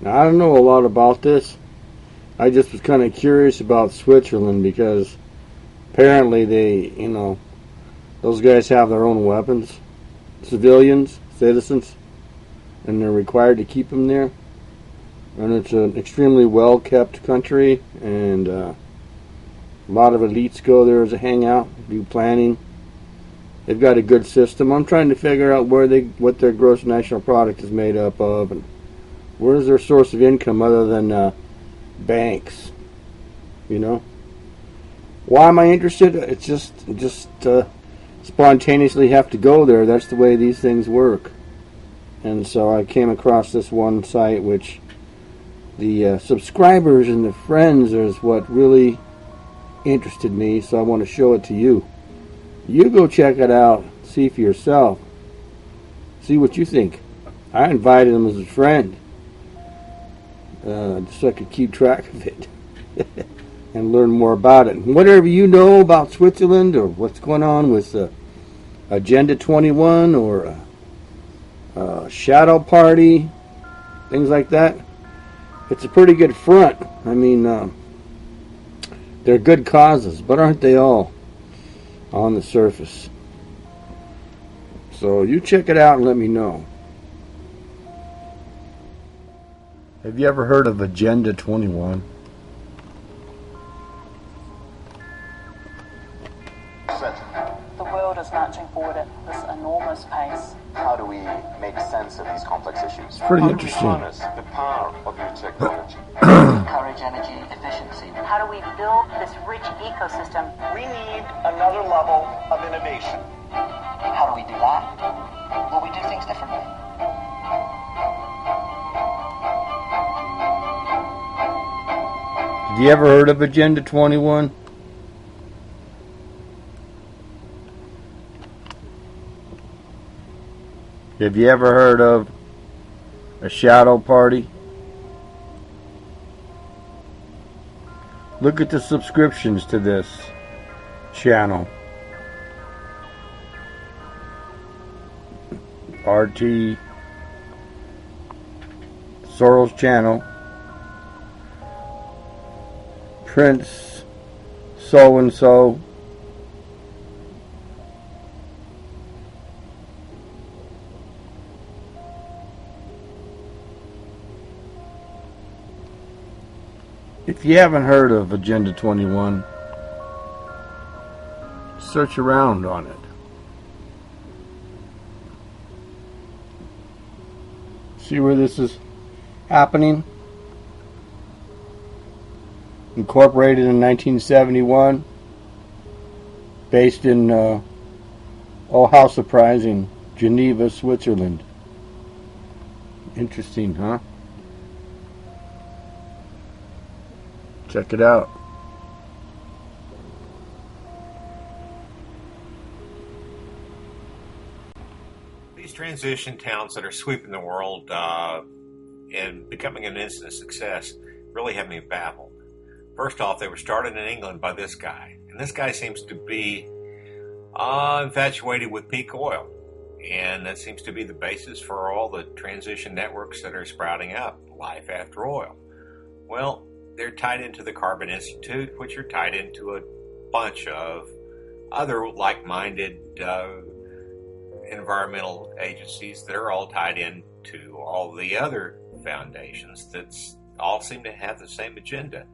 Now, I don't know a lot about this. I just was kind of curious about Switzerland because apparently those guys have their own weapons, civilians, citizens, and they're required to keep them there. And it's an extremely well-kept country, and a lot of elites go there as a hangout, do planning. They've got a good system. I'm trying to figure out what their gross national product is made up of, and where's their source of income other than banks. Why am I interested? It's just spontaneously have to go there. That's the way these things work. And so I came across this one site, which the subscribers and the friends is what really interested me. So I want to show it to you. You go check it out, see for yourself, see what you think. I invited him as a friend, just so I could keep track of it and learn more about it. And whatever you know about Switzerland or what's going on with Agenda 21 or Shadow Party, things like that, it's a pretty good front. I mean, they're good causes, but aren't they all on the surface? So you check it out and let me know. Have you ever heard of Agenda 21? The world is marching forward at this enormous pace. How do we make sense of these complex issues? It's pretty interesting. How do we harness the power of new technology? Encourage energy efficiency. How do we build this rich ecosystem? We need another level of innovation. How do we do that? Well, we do things differently. Have you ever heard of Agenda 21? Have you ever heard of a shadow party? Look at the subscriptions to this channel. RT Soros channel, Prince so and so, if you haven't heard of Agenda 21, search around on it. See where this is happening? Incorporated in 1971, based in, oh how surprising, Geneva, Switzerland. Interesting, huh? Check it out. These transition towns that are sweeping the world and becoming an instant success really have me baffled. First off, they were started in England by this guy. And this guy seems to be infatuated with peak oil. And that seems to be the basis for all the transition networks that are sprouting up, life after oil. Well, they're tied into the Carbon Institute, which are tied into a bunch of other like-minded environmental agencies that are all tied into all the other foundations that all seem to have the same agenda.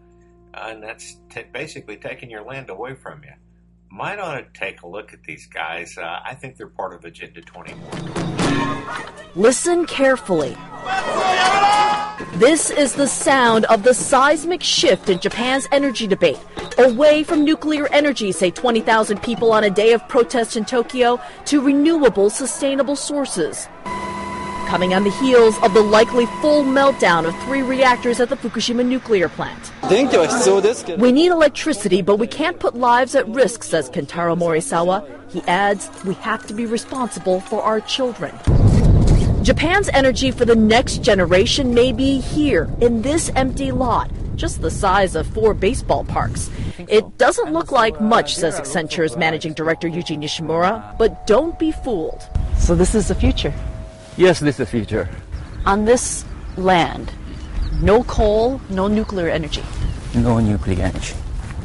And that's basically taking your land away from you. Might ought to take a look at these guys. I think they're part of Agenda 21. Listen carefully. This is the sound of the seismic shift in Japan's energy debate. Away from nuclear energy, say 20,000 people on a day of protests in Tokyo, to renewable, sustainable sources. Coming on the heels of the likely full meltdown of 3 reactors at the Fukushima nuclear plant. We need electricity, but we can't put lives at risk, says Kentaro Morisawa. He adds, we have to be responsible for our children. Japan's energy for the next generation may be here, in this empty lot, just the size of 4 baseball parks. It doesn't look like much, says Accenture's managing director Yuji Nishimura, but don't be fooled. So this is the future. Yes, this is the future. On this land, No coal, no nuclear energy. No nuclear energy.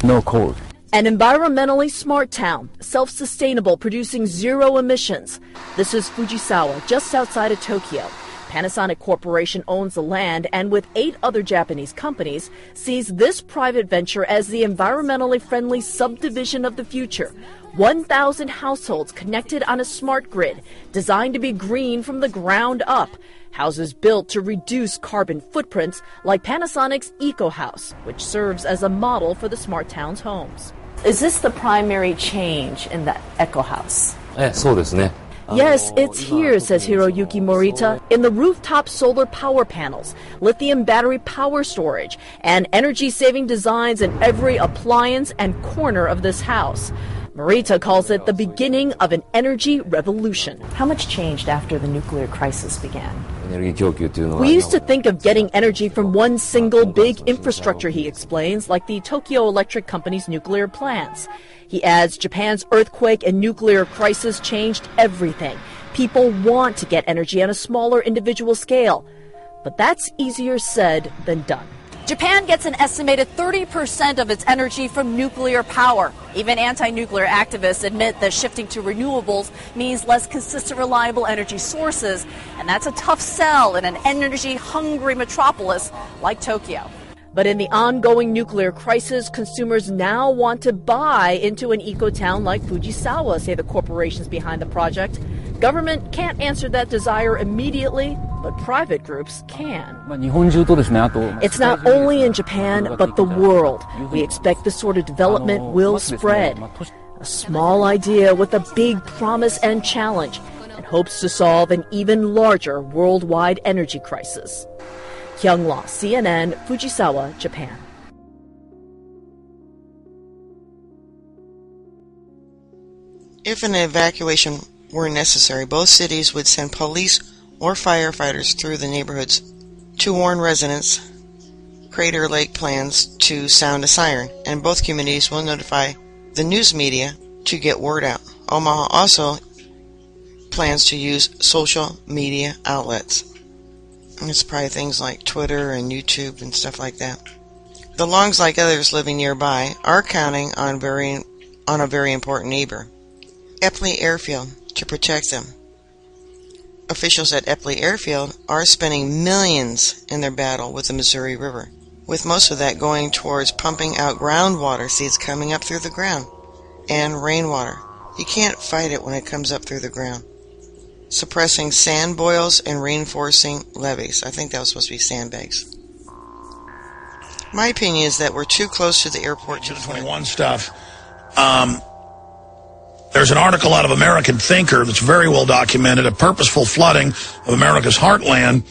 No coal. An environmentally smart town, self-sustainable, producing zero emissions. This is Fujisawa, just outside of Tokyo. Panasonic Corporation owns the land and with 8 other Japanese companies sees this private venture as the environmentally friendly subdivision of the future. 1,000 households connected on a smart grid designed to be green from the ground up. Houses built to reduce carbon footprints like Panasonic's Eco House, which serves as a model for the smart town's homes. Is this the primary change in the Eco House? そうですね。 Yes, it's here, says Hiroyuki Morita, in the rooftop solar power panels, lithium battery power storage, and energy-saving designs in every appliance and corner of this house. Morita calls it the beginning of an energy revolution. How much changed after the nuclear crisis began? We used to think of getting energy from one single big infrastructure, he explains, like the Tokyo Electric Company's nuclear plants. He adds Japan's earthquake and nuclear crisis changed everything. People want to get energy on a smaller individual scale. But that's easier said than done. Japan gets an estimated 30% of its energy from nuclear power. Even anti-nuclear activists admit that shifting to renewables means less consistent, reliable energy sources, and that's a tough sell in an energy-hungry metropolis like Tokyo. But in the ongoing nuclear crisis, consumers now want to buy into an eco-town like Fujisawa, say the corporations behind the project. Government can't answer that desire immediately, but private groups can. It's not only in Japan, but the world. We expect this sort of development will spread. A small idea with a big promise and challenge, and hopes to solve an even larger worldwide energy crisis. Hyung-la, CNN, Fujisawa, Japan. If an evacuation were necessary, both cities would send police or firefighters through the neighborhoods to warn residents, Crater Lake plans to sound a siren, and both communities will notify the news media to get word out. Omaha also plans to use social media outlets. And it's probably things like Twitter and YouTube and stuff like that. The Longs, like others living nearby, are counting on a very important neighbor, Eppley Airfield, to protect them. Officials at Eppley Airfield are spending millions in their battle with the Missouri River, with most of that going towards pumping out groundwater seeds coming up through the ground, and rainwater. You can't fight it when it comes up through the ground. Suppressing sand boils and reinforcing levees. I think that was supposed to be sandbags. My opinion is that we're too close to the airport to 21 stuff. There's an article out of American Thinker that's very well documented, a purposeful flooding of America's heartland,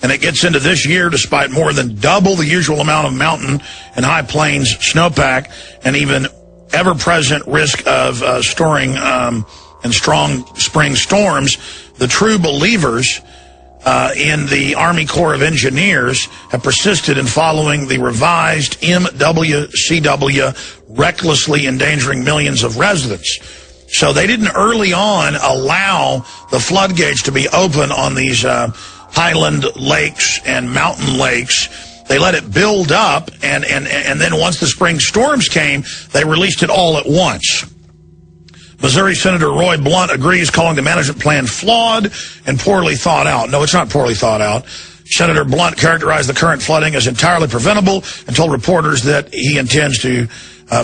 and it gets into this year despite more than double the usual amount of mountain and high plains snowpack and even ever-present risk of storing and strong spring storms. The true believers in the Army Corps of Engineers have persisted in following the revised MWCW, recklessly endangering millions of residents. So they didn't early on allow the floodgates to be open on these highland lakes and mountain lakes. They let it build up, and then once the spring storms came, they released it all at once. Missouri Senator Roy Blunt agrees, calling the management plan flawed and poorly thought out. No, it's not poorly thought out. Senator Blunt characterized the current flooding as entirely preventable and told reporters that he intends to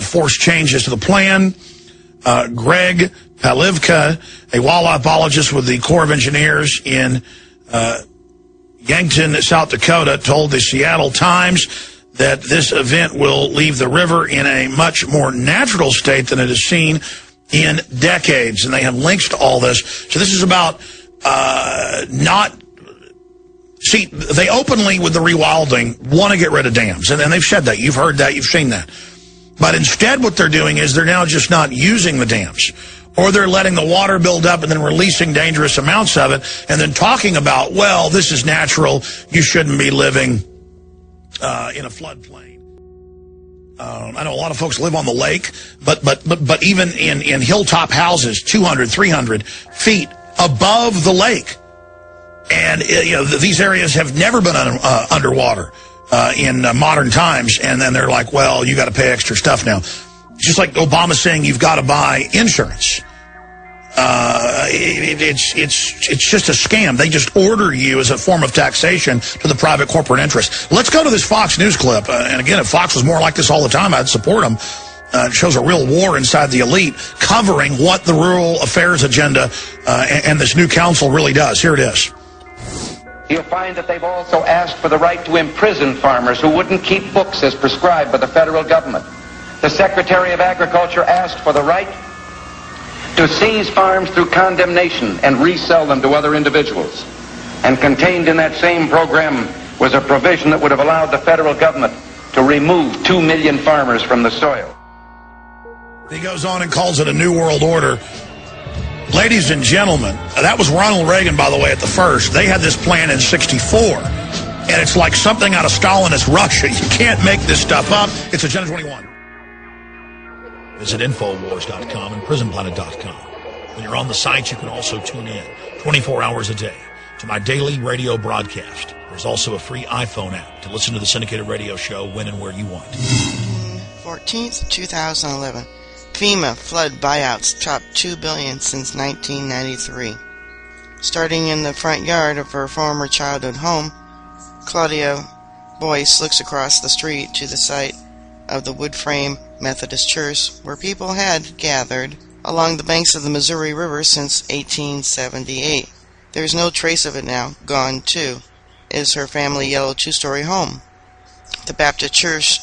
force changes to the plan. Greg Palivka, a wildlife biologist with the Corps of Engineers in Yankton, South Dakota, told the Seattle Times that this event will leave the river in a much more natural state than it has seen in decades. And they have links to all this. So this is about see, they openly, with the rewilding, want to get rid of dams. And they've said that. You've heard that. You've seen that. But instead what they're doing is they're now just not using the dams. Or they're letting the water build up and then releasing dangerous amounts of it and then talking about, well, this is natural. You shouldn't be living in a floodplain. I know a lot of folks live on the lake, but even in hilltop houses, 200, 300 feet above the lake. And these areas have never been underwater. in modern times, and then they're like, well, you got to pay extra stuff now. It's just like Obama saying you've got to buy insurance. It's just a scam. They just order you as a form of taxation to the private corporate interest. Let's go to this Fox News clip. And again, if Fox was more like this all the time, I'd support them. It shows a real war inside the elite covering what the rural affairs agenda and this new council really does. Here it is. You'll find that they've also asked for the right to imprison farmers who wouldn't keep books as prescribed by the federal government. The Secretary of Agriculture asked for the right to seize farms through condemnation and resell them to other individuals. And contained in that same program was a provision that would have allowed the federal government to remove 2 million farmers from the soil. He goes on and calls it a new world order. Ladies and gentlemen, that was Ronald Reagan, by the way, at the first. They had this plan in '64. And it's like something out of Stalinist Russia. You can't make this stuff up. It's Agenda 21. Visit Infowars.com and PrisonPlanet.com. When you're on the site, you can also tune in 24 hours a day to my daily radio broadcast. There's also a free iPhone app to listen to the syndicated radio show when and where you want. 14th, 2011. FEMA flood buyouts topped $2 billion since 1993. Starting in the front yard of her former childhood home, Claudia Boyce looks across the street to the site of the wood frame Methodist Church, where people had gathered along the banks of the Missouri River since 1878. There's no trace of it now. Gone, too, is her family yellow two-story home. The Baptist Church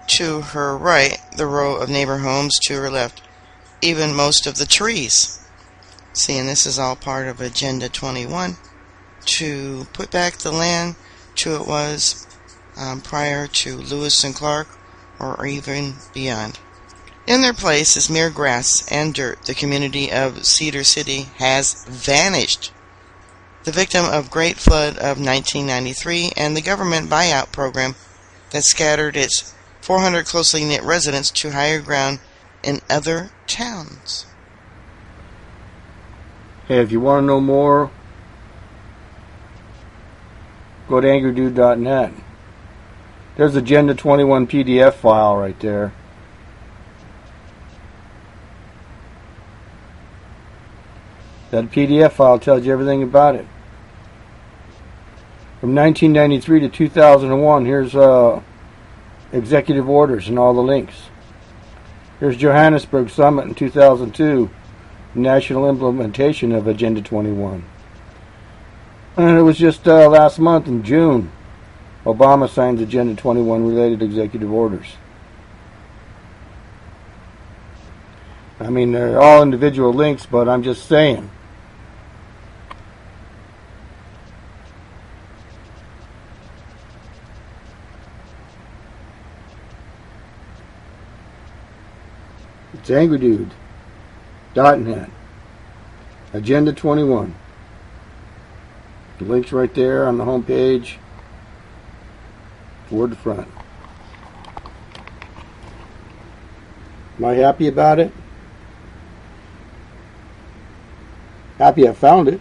to her right, the row of neighbor homes to her left, even most of the trees. See, and this is all part of Agenda 21 to put back the land to it was prior to Lewis and Clark, or even beyond. In their place is mere grass and dirt. The community of Cedar City has vanished. The victim of Great Flood of 1993 and the government buyout program that scattered its 400 closely knit residents to higher ground in other towns. Hey, if you want to know more, go to angrydude.net. There's Agenda 21 PDF file right there. That PDF file tells you everything about it. From 1993 to 2001, here's executive orders and all the links. Here's Johannesburg Summit in 2002, national implementation of Agenda 21. And it was just last month in June, Obama signs Agenda 21 related executive orders. I mean, they're all individual links, but I'm just saying. It's angrydude.net. Agenda 21. The link's right there on the home page. Toward the front. Am I happy about it? Happy I found it.